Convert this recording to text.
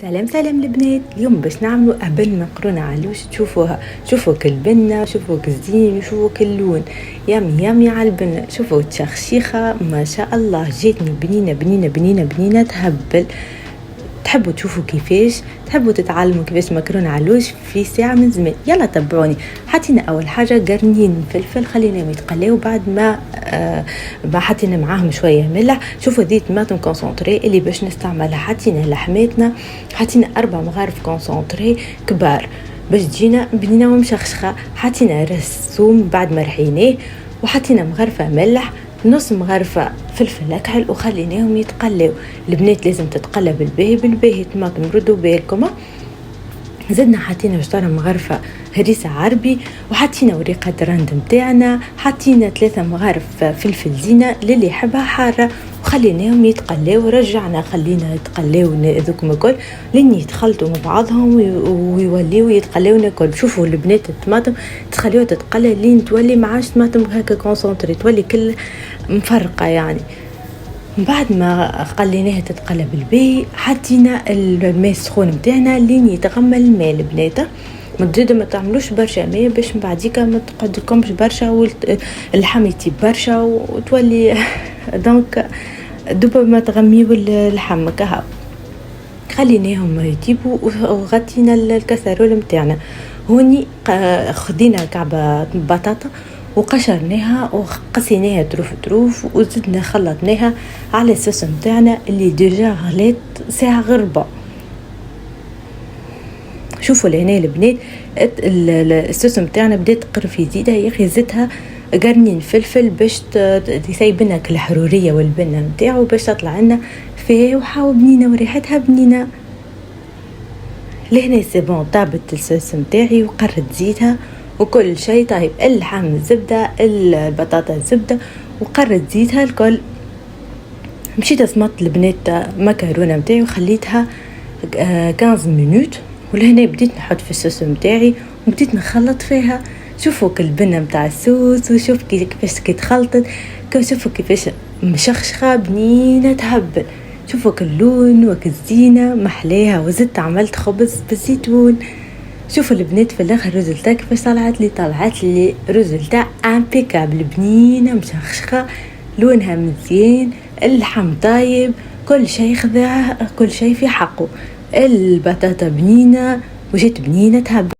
سلام سلام البنات. اليوم باش نعملوا أبن مقرونة علوش. تشوفوها، شوفوا كالبنة، شوفوا كالزين، وشوفوا كاللون. يامي يامي على البنة. شوفوا التخشيخة ما شاء الله، جاتني بنينة بنينة بنينة بنينة تهبل. تحبوا تشوفوا كيفاش، تحبوا تتعلموا كيفاش مكرونه علوش في ساعه من زمان؟ يلا تبعوني. حطينا اول حاجه قرنين فلفل، خليناهم يتقلاو. بعد ما حطينا معاهم شويه ملح. شوفوا دي طماطم كونسونطري اللي باش نستعملها. حطينا لحماتنا، حطينا 4 مغارف كونسونطري كبار باش تجينا بنينه ومشخشخه. حطينا راس ثوم بعد ما رحيناه، وحطينا مغرفه ملح، نص مغرفة فلفل أكحل، وخليناهم يتقلوا. البنات لازم تتقلى بالباهي بالباهي. طماطم ردوا بالكم. زدنا حطينا شطرة مغرفة هريسة عربي، وحطينا وريقة راند متاعنا، حطينا 3 مغارف فلفل زينة للي يحبها حارة، وخليناهم يتقلاو. ورجعنا خلينا يتقلاو ذوكم الكل لين يتخلطوا مع بعضهم ويوليو يتقلاو الكل. شوفوا البنات الطماطم تخليوها تتقلى لين تولي معاش طماطم هكا كونسونطري، تولي كل مفرقة يعني. بعد ما قليناها تتقلى بالباهي، حطينا الماء السخون نتاعنا لين يتغمل الماء. البنات ما تعملوش برشا ماء باش من بعديكا ما تقعدلكمش برشا واللحم يطيب برشا وتولي دونك دوبا ما تغميو اللحم كهو. خليناهم يطيبوا وغطينا الكسرول نتاعنا. هوني خدينا كعبه بطاطا وقشرناها وقسيناها طروف وزدنا خلطناها على الصوص نتاعنا اللي ديجا غليت ساعه غربه. شوفوا لهنا البنات الصوص نتاعنا بدات تقرفي زيده يا اخي. زدتها قرنين فلفل باش تسيبنا الحروريه والبنه نتاعو باش تطلع لنا فيه وحاو بنينه وريحتها بنينه. لهنا سي بون، طابت الصوص نتاعي وقرت زيتها وكل شيء طيب. اللحم الزبده، البطاطا الزبده، وقرت زيتها الكل. مشيت اسمط البنات مكرونه نتاعي وخليتها 15 مينوت. ولهنا بديت نحط في الصوص نتاعي وبديت نخلط فيها. شوفوا كالبنه نتاع الصوص، وشوف كيفاش كيتخلطت، شوفوا كيفاش مشخشخه بنينه تهبل. شوفوا كاللون وكالزينه محلاها. وزدت عملت خبز بالزيتون. شوفوا البنات في الاخر ريزلتا كيفاش طلعت لي ريزلتا امبيكابل، بنينه مشخشخه، لونها مزيان، اللحم طايب، كل شيء خذا كل شيء في حقه. البطاطا بنينه وجات بنينه تهبل.